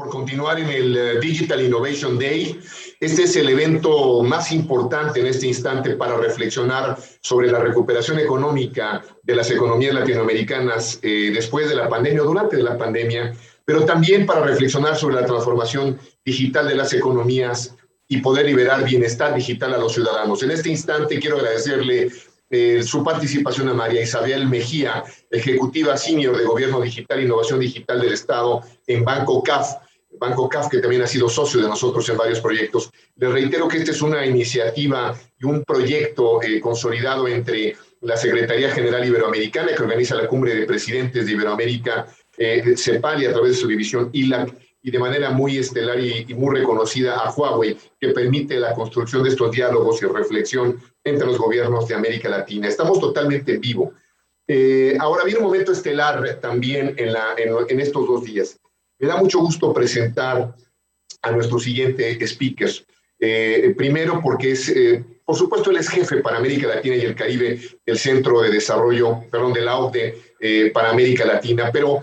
por continuar en el Digital Innovation Day. Este es el evento más importante en este instante para reflexionar sobre la recuperación económica de las economías latinoamericanas después de la pandemia o durante la pandemia, pero también para reflexionar sobre la transformación digital de las economías y poder liberar bienestar digital a los ciudadanos. En este instante quiero agradecerle su participación a María Isabel Mejía, ejecutiva senior de Gobierno Digital e Innovación Digital del Estado en Banco CAF, que también ha sido socio de nosotros en varios proyectos. Les reitero que esta es una iniciativa y un proyecto consolidado entre la Secretaría General Iberoamericana, que organiza la Cumbre de Presidentes de Iberoamérica, CEPAL, y a través de su división ILAC, y de manera muy estelar y muy reconocida a Huawei, que permite la construcción de estos diálogos y reflexión entre los gobiernos de América Latina. Estamos totalmente en vivo. Ahora viene un momento estelar también en estos 2 días. Me da mucho gusto presentar a nuestro siguiente speaker. Primero porque por supuesto, él es jefe para América Latina y el Caribe del Centro de Desarrollo, de la OCDE para América Latina, pero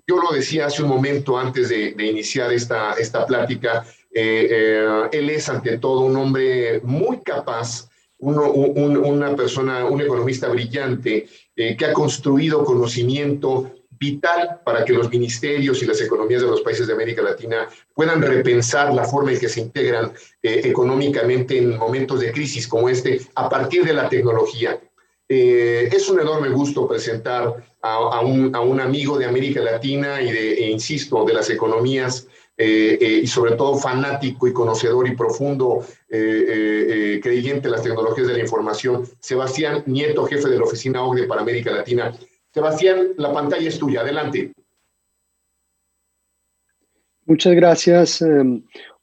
yo lo decía hace un momento antes de iniciar esta plática, él es ante todo un hombre muy capaz, una persona, un economista brillante que ha construido conocimiento vital para que los ministerios y las economías de los países de América Latina puedan repensar la forma en que se integran económicamente en momentos de crisis como este a partir de la tecnología. Es un enorme gusto presentar a un amigo de América Latina insisto, de las economías y sobre todo fanático y conocedor y profundo creyente en las tecnologías de la información, Sebastián Nieto, jefe de la Oficina OCDE para América Latina. Sebastián, la pantalla es tuya. Adelante. Muchas gracias,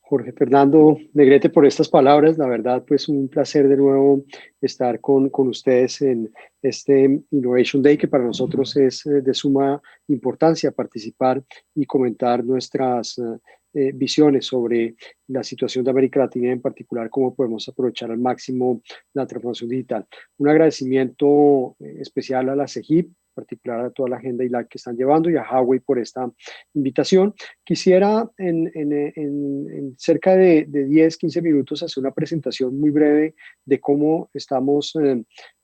Jorge Fernando Negrete, por estas palabras. La verdad, pues un placer de nuevo estar con ustedes en este Innovation Day, que para nosotros es de suma importancia participar y comentar nuestras visiones sobre la situación de América Latina y en particular cómo podemos aprovechar al máximo la transformación digital. Un agradecimiento especial a la CEGIP, en particular a toda la agenda y la que están llevando, y a Huawei por esta invitación. Quisiera en cerca de 10, 15 minutos hacer una presentación muy breve de cómo estamos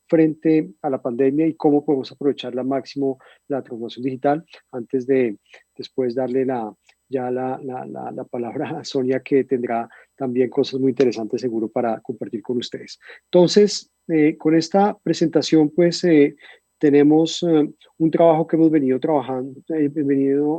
frente a la pandemia y cómo podemos aprovechar al máximo la transformación digital, antes de después darle la palabra a Sonia, que tendrá también cosas muy interesantes seguro para compartir con ustedes. Entonces, con esta presentación, pues tenemos un trabajo que hemos venido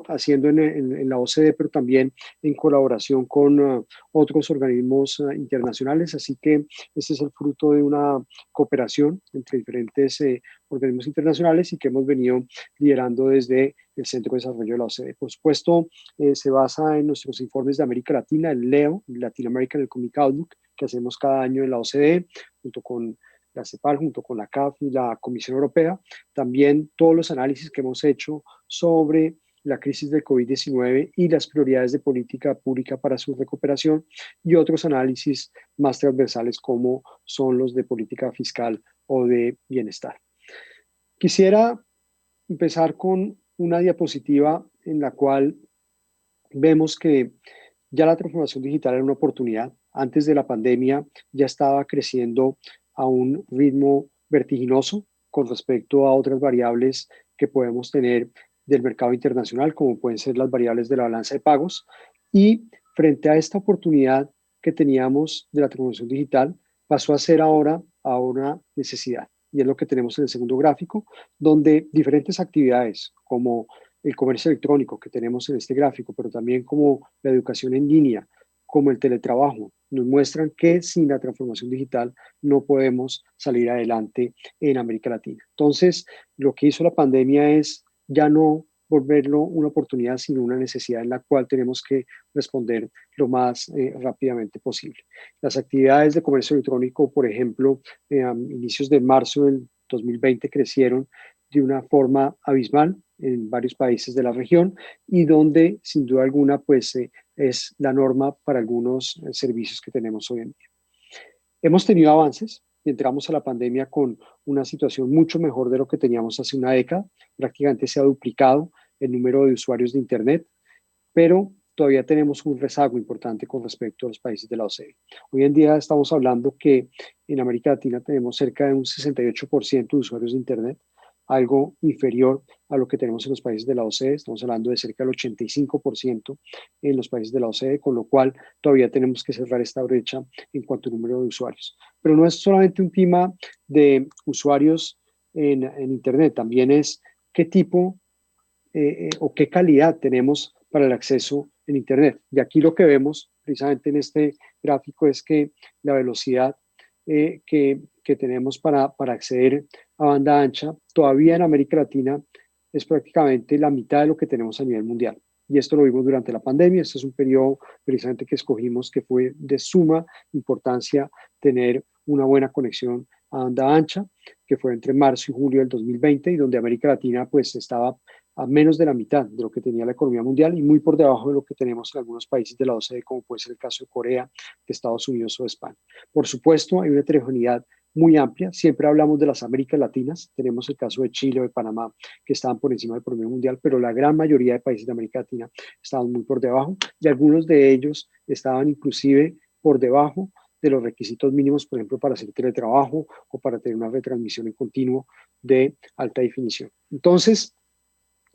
haciendo en la OCDE, pero también en colaboración con otros organismos internacionales. Así que este es el fruto de una cooperación entre diferentes organismos internacionales y que hemos venido liderando desde el Centro de Desarrollo de la OCDE. Por supuesto, se basa en nuestros informes de América Latina, el LEO, Latin American Economic Outlook, que hacemos cada año en la OCDE, junto con la CEPAL, junto con la CAF y la Comisión Europea. También todos los análisis que hemos hecho sobre la crisis del COVID-19 y las prioridades de política pública para su recuperación, y otros análisis más transversales como son los de política fiscal o de bienestar. Quisiera empezar con una diapositiva en la cual vemos que ya la transformación digital era una oportunidad. Antes de la pandemia ya estaba creciendo a un ritmo vertiginoso con respecto a otras variables que podemos tener del mercado internacional, como pueden ser las variables de la balanza de pagos. Y frente a esta oportunidad que teníamos de la transformación digital, pasó a ser ahora a una necesidad. Y es lo que tenemos en el segundo gráfico, donde diferentes actividades como el comercio electrónico que tenemos en este gráfico, pero también como la educación en línea, como el teletrabajo, nos muestran que sin la transformación digital no podemos salir adelante en América Latina. Entonces, lo que hizo la pandemia es ya no volverlo una oportunidad, sino una necesidad en la cual tenemos que responder lo más rápidamente posible. Las actividades de comercio electrónico, por ejemplo, a inicios de marzo del 2020 crecieron de una forma abismal en varios países de la región, y donde sin duda alguna pues es la norma para algunos servicios que tenemos hoy en día. Hemos tenido avances. Entramos a la pandemia con una situación mucho mejor de lo que teníamos hace una década. Prácticamente se ha duplicado el número de usuarios de Internet, pero todavía tenemos un rezago importante con respecto a los países de la OCDE. Hoy en día estamos hablando que en América Latina tenemos cerca de un 68% de usuarios de Internet, algo inferior a lo que tenemos en los países de la OCDE. Estamos hablando de cerca del 85% en los países de la OCDE, con lo cual todavía tenemos que cerrar esta brecha en cuanto al número de usuarios. Pero no es solamente un tema de usuarios en Internet, también es qué tipo o qué calidad tenemos para el acceso en Internet. Y aquí lo que vemos precisamente en este gráfico es que la velocidad que tenemos para acceder a banda ancha todavía en América Latina es prácticamente la mitad de lo que tenemos a nivel mundial. Y esto lo vimos durante la pandemia. Este es un periodo precisamente que escogimos que fue de suma importancia tener una buena conexión a banda ancha, que fue entre marzo y julio del 2020 y donde América Latina pues estaba a menos de la mitad de lo que tenía la economía mundial y muy por debajo de lo que tenemos en algunos países de la OCDE, como puede ser el caso de Corea, de Estados Unidos o de España. Por supuesto, hay una heterogeneidad muy amplia. Siempre hablamos de las Américas Latinas. Tenemos el caso de Chile o de Panamá, que estaban por encima del promedio mundial, pero la gran mayoría de países de América Latina estaban muy por debajo y algunos de ellos estaban inclusive por debajo de los requisitos mínimos, por ejemplo, para hacer teletrabajo o para tener una retransmisión en continuo de alta definición. Entonces,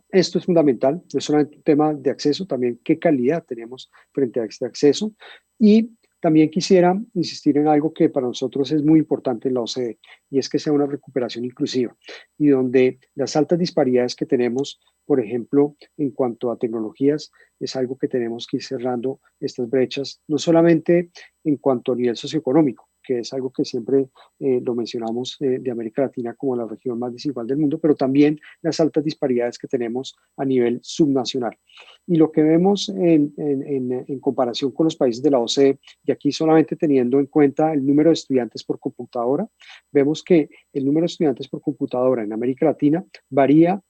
esto es fundamental, no es solamente un tema de acceso, también qué calidad tenemos frente a este acceso. Y también quisiera insistir en algo que para nosotros es muy importante en la OCDE, y es que sea una recuperación inclusiva, y donde las altas disparidades que tenemos, por ejemplo, en cuanto a tecnologías, es algo que tenemos que ir cerrando estas brechas, no solamente en cuanto a nivel socioeconómico, que es algo que siempre lo mencionamos de América Latina como la región más desigual del mundo, pero también las altas disparidades que tenemos a nivel subnacional. Y lo que vemos en comparación con los países de la OCDE, y aquí solamente teniendo en cuenta el número de estudiantes por computadora, vemos que el número de estudiantes por computadora en América Latina varía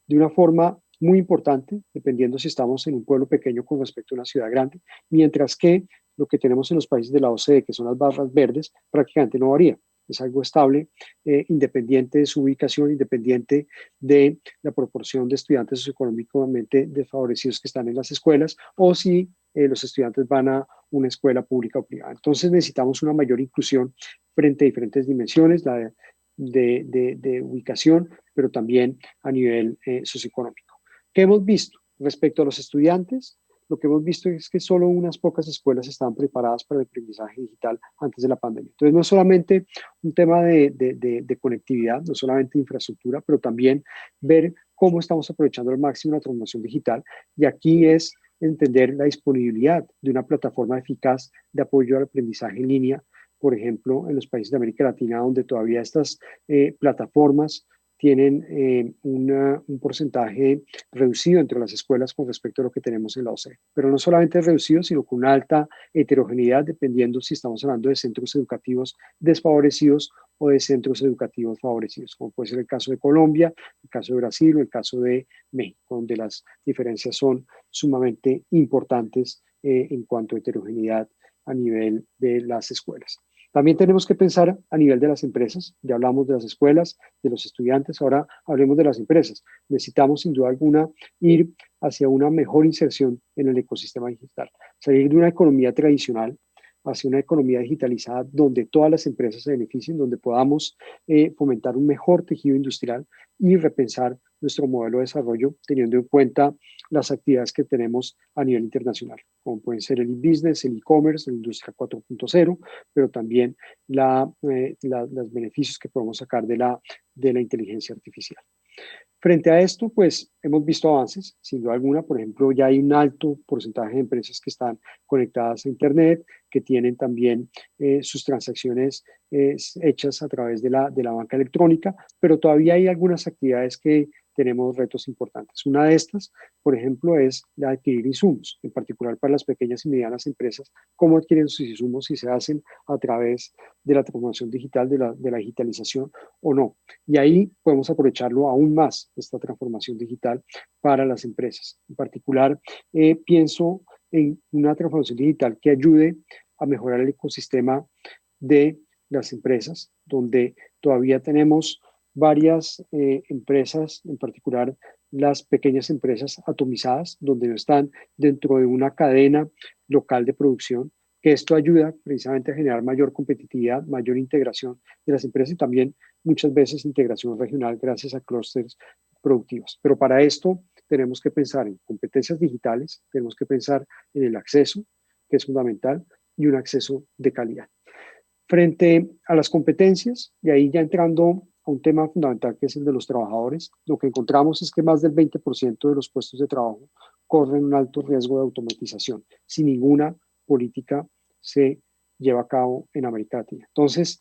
de una forma muy importante, dependiendo si estamos en un pueblo pequeño con respecto a una ciudad grande, mientras que lo que tenemos en los países de la OCDE, que son las barras verdes, prácticamente no varía. Es algo estable, independiente de su ubicación, independiente de la proporción de estudiantes socioeconómicamente desfavorecidos que están en las escuelas o si los estudiantes van a una escuela pública o privada. Entonces necesitamos una mayor inclusión frente a diferentes dimensiones, la de ubicación, pero también a nivel socioeconómico. ¿Qué hemos visto respecto a los estudiantes? Lo que hemos visto es que solo unas pocas escuelas estaban preparadas para el aprendizaje digital antes de la pandemia. Entonces, no es solamente un tema de conectividad, no solamente infraestructura, pero también ver cómo estamos aprovechando al máximo la transformación digital. Y aquí es entender la disponibilidad de una plataforma eficaz de apoyo al aprendizaje en línea, por ejemplo, en los países de América Latina, donde todavía estas plataformas tienen un porcentaje reducido entre las escuelas con respecto a lo que tenemos en la OCDE. Pero no solamente reducido, sino con una alta heterogeneidad, dependiendo si estamos hablando de centros educativos desfavorecidos o de centros educativos favorecidos, como puede ser el caso de Colombia, el caso de Brasil o el caso de México, donde las diferencias son sumamente importantes en cuanto a heterogeneidad a nivel de las escuelas. También tenemos que pensar a nivel de las empresas. Ya hablamos de las escuelas, de los estudiantes, ahora hablemos de las empresas. Necesitamos sin duda alguna ir hacia una mejor inserción en el ecosistema digital, salir de una economía tradicional hacia una economía digitalizada donde todas las empresas se beneficien, donde podamos fomentar un mejor tejido industrial y repensar nuestro modelo de desarrollo teniendo en cuenta las actividades que tenemos a nivel internacional, como pueden ser el e-business, el e-commerce, la industria 4.0, pero también los beneficios que podemos sacar de la inteligencia artificial. Frente a esto, pues hemos visto avances, sin duda alguna. Por ejemplo, ya hay un alto porcentaje de empresas que están conectadas a Internet, que tienen también sus transacciones hechas a través de la banca electrónica, pero todavía hay algunas actividades que tenemos retos importantes. Una de estas, por ejemplo, es la de adquirir insumos, en particular para las pequeñas y medianas empresas, cómo adquieren sus insumos, si se hacen a través de la transformación digital, de la digitalización o no. Y ahí podemos aprovecharlo aún más, esta transformación digital para las empresas. En particular, pienso en una transformación digital que ayude a mejorar el ecosistema de las empresas, donde todavía tenemos varias empresas, en particular las pequeñas empresas atomizadas, donde no están dentro de una cadena local de producción, que esto ayuda precisamente a generar mayor competitividad, mayor integración de las empresas y también muchas veces integración regional gracias a clústeres productivos. Pero para esto tenemos que pensar en competencias digitales, tenemos que pensar en el acceso, que es fundamental, y un acceso de calidad. Frente a las competencias, y ahí ya entrando a un tema fundamental que es el de los trabajadores, lo que encontramos es que más del 20% de los puestos de trabajo corren un alto riesgo de automatización, si ninguna política se lleva a cabo en América Latina. Entonces,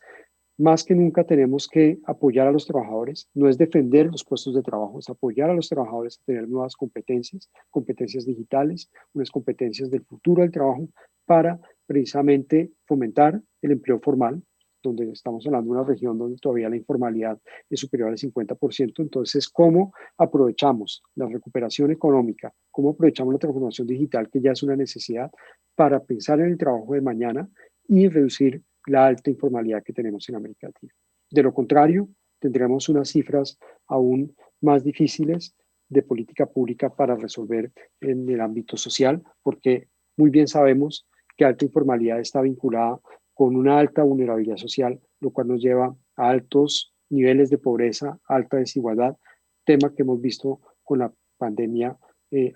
más que nunca tenemos que apoyar a los trabajadores, no es defender los puestos de trabajo, es apoyar a los trabajadores a tener nuevas competencias, competencias digitales, unas competencias del futuro del trabajo para precisamente fomentar el empleo formal, donde estamos hablando de una región donde todavía la informalidad es superior al 50%. Entonces, ¿cómo aprovechamos la recuperación económica? ¿Cómo aprovechamos la transformación digital, que ya es una necesidad, para pensar en el trabajo de mañana y reducir la alta informalidad que tenemos en América Latina? De lo contrario, tendremos unas cifras aún más difíciles de política pública para resolver en el ámbito social, porque muy bien sabemos que alta informalidad está vinculada con una alta vulnerabilidad social, lo cual nos lleva a altos niveles de pobreza, alta desigualdad, tema que hemos visto con la pandemia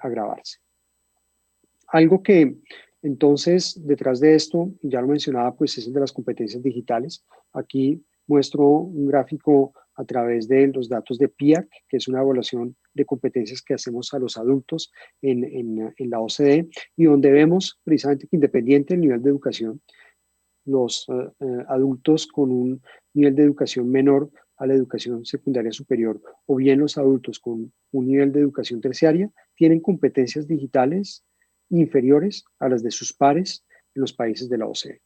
agravarse. Algo que entonces detrás de esto, ya lo mencionaba, pues es el de las competencias digitales. Aquí muestro un gráfico a través de los datos de PIAC, que es una evaluación de competencias que hacemos a los adultos en la OCDE, y donde vemos precisamente que independiente del nivel de educación, los adultos con un nivel de educación menor a la educación secundaria superior, o bien los adultos con un nivel de educación terciaria, tienen competencias digitales inferiores a las de sus pares en los países de la OCDE.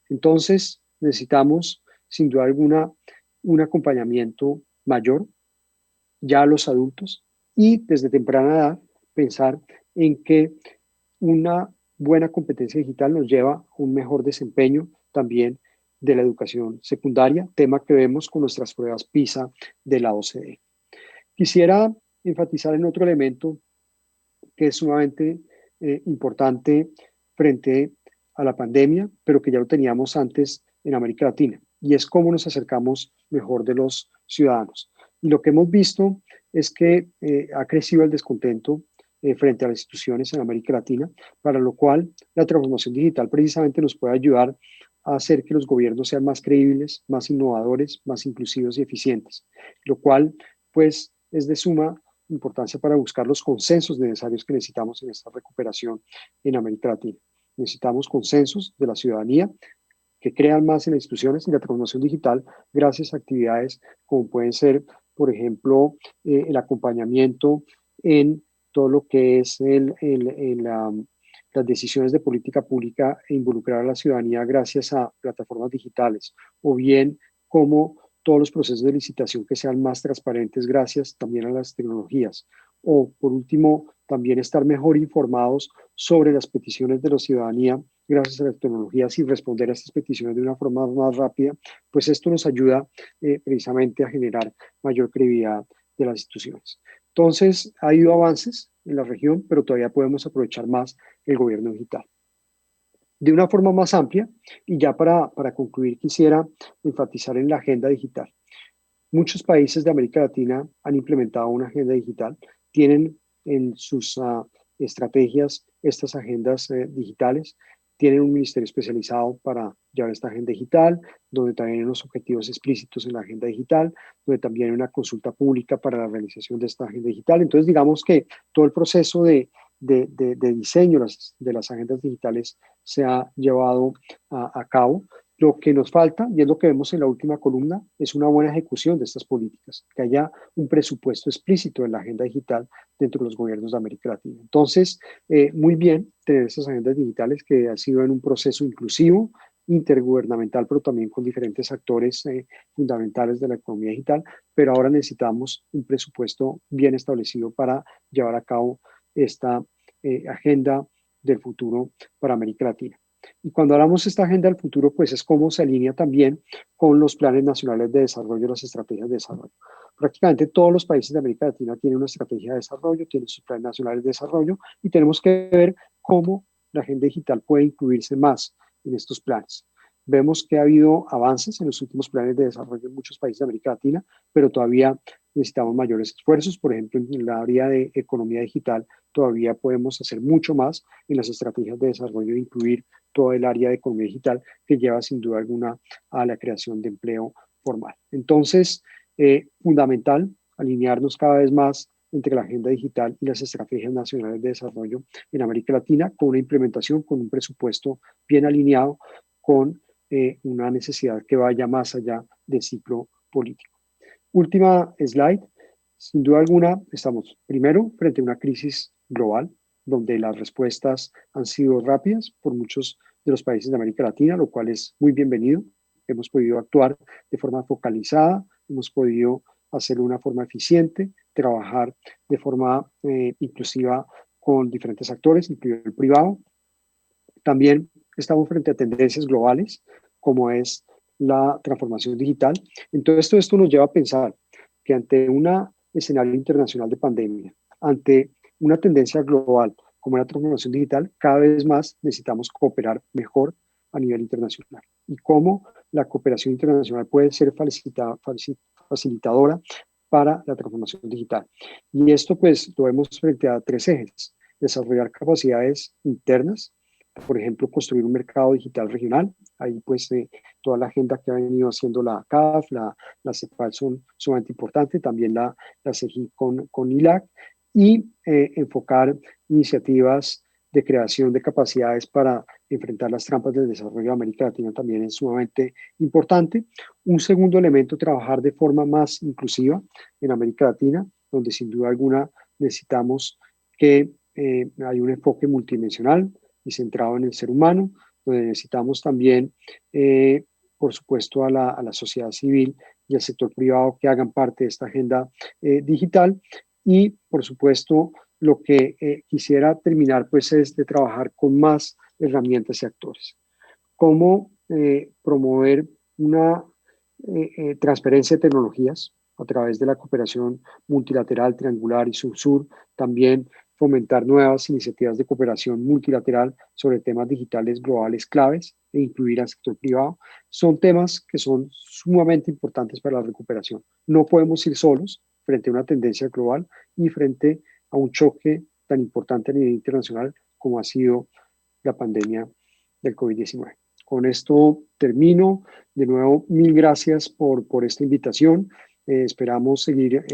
Entonces, necesitamos, sin duda alguna, un acompañamiento mayor ya a los adultos y desde temprana edad pensar en que una buena competencia digital nos lleva a un mejor desempeño también de la educación secundaria, tema que vemos con nuestras pruebas PISA de la OCDE. Quisiera enfatizar en otro elemento que es sumamente importante frente a la pandemia, pero que ya lo teníamos antes en América Latina, y es cómo nos acercamos mejor de los ciudadanos. Y lo que hemos visto es que ha crecido el descontento frente a las instituciones en América Latina, para lo cual la transformación digital precisamente nos puede ayudar a hacer que los gobiernos sean más creíbles, más innovadores, más inclusivos y eficientes, lo cual pues es de suma importancia para buscar los consensos necesarios que necesitamos en esta recuperación en América Latina. Necesitamos consensos de la ciudadanía que crean más en las instituciones y la transformación digital gracias a actividades como pueden ser, por ejemplo, el acompañamiento en todo lo que es las decisiones de política pública e involucrar a la ciudadanía gracias a plataformas digitales, o bien como todos los procesos de licitación que sean más transparentes gracias también a las tecnologías. O, por último, también estar mejor informados sobre las peticiones de la ciudadanía gracias a las tecnologías y responder a estas peticiones de una forma más rápida, pues esto nos ayuda precisamente a generar mayor credibilidad de las instituciones. Entonces, ha habido avances en la región, pero todavía podemos aprovechar más el gobierno digital. De una forma más amplia, y ya para concluir, quisiera enfatizar en la agenda digital. Muchos países de América Latina han implementado una agenda digital, tienen en sus estrategias estas agendas digitales, tienen un ministerio especializado para llevar esta agenda digital, donde también hay unos objetivos explícitos en la agenda digital, donde también hay una consulta pública para la realización de esta agenda digital. Entonces, digamos que todo el proceso de diseño de las agendas digitales se ha llevado a cabo. Lo que nos falta, y es lo que vemos en la última columna, es una buena ejecución de estas políticas, que haya un presupuesto explícito en la agenda digital dentro de los gobiernos de América Latina. Entonces, muy bien tener estas agendas digitales que han sido en un proceso inclusivo, intergubernamental, pero también con diferentes actores fundamentales de la economía digital, pero ahora necesitamos un presupuesto bien establecido para llevar a cabo esta agenda del futuro para América Latina. Y cuando hablamos de esta agenda del futuro, pues es cómo se alinea también con los planes nacionales de desarrollo y las estrategias de desarrollo. Prácticamente todos los países de América Latina tienen una estrategia de desarrollo, tienen sus planes nacionales de desarrollo y tenemos que ver cómo la agenda digital puede incluirse más en estos planes. Vemos que ha habido avances en los últimos planes de desarrollo en muchos países de América Latina, pero todavía necesitamos mayores esfuerzos. Por ejemplo, en la área de economía digital todavía podemos hacer mucho más en las estrategias de desarrollo, de incluir todo el área de economía digital que lleva sin duda alguna a la creación de empleo formal. Entonces, fundamental alinearnos cada vez más entre la agenda digital y las estrategias nacionales de desarrollo en América Latina, con una implementación, con un presupuesto bien alineado, con una necesidad que vaya más allá del ciclo político. Última slide. Sin duda alguna, estamos primero frente a una crisis global, donde las respuestas han sido rápidas por muchos de los países de América Latina, lo cual es muy bienvenido. Hemos podido actuar de forma focalizada, hemos podido hacerlo de una forma eficiente, trabajar de forma inclusiva con diferentes actores, incluido el privado. También estamos frente a tendencias globales, como es la transformación digital. Entonces, todo esto nos lleva a pensar que ante un escenario internacional de pandemia, ante una tendencia global como la transformación digital, cada vez más necesitamos cooperar mejor a nivel internacional. Y cómo la cooperación internacional puede ser facilitadora para la transformación digital. Y esto pues lo vemos frente a tres ejes: desarrollar capacidades internas, por ejemplo, construir un mercado digital regional. Ahí pues toda la agenda que ha venido haciendo la CAF, la CEPAL son sumamente importantes, también la CEGI con ILAC, y enfocar iniciativas de creación de capacidades para enfrentar las trampas del desarrollo de América Latina también es sumamente importante. Un segundo elemento, trabajar de forma más inclusiva en América Latina, donde sin duda alguna necesitamos que haya un enfoque multidimensional y centrado en el ser humano, donde necesitamos también, por supuesto, a la sociedad civil y al sector privado que hagan parte de esta agenda digital. Y, por supuesto, lo que quisiera terminar pues es de trabajar con más herramientas y actores. Cómo promover una transferencia de tecnologías a través de la cooperación multilateral, triangular y sur-sur, también fomentar nuevas iniciativas de cooperación multilateral sobre temas digitales globales claves e incluir al sector privado. Son temas que son sumamente importantes para la recuperación. No podemos ir solos frente a una tendencia global y frente a un choque tan importante a nivel internacional como ha sido la pandemia del COVID-19. Con esto termino. De nuevo, mil gracias por esta invitación. Esperamos seguir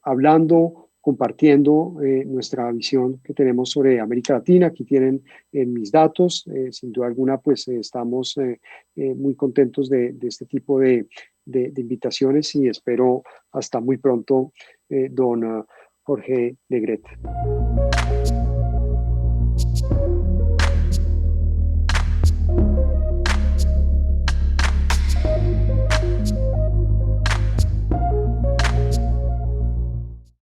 hablando, compartiendo nuestra visión que tenemos sobre América Latina. Aquí tienen mis datos. Sin duda alguna, pues estamos muy contentos de este tipo de invitaciones y espero hasta muy pronto, don Jorge Negrete.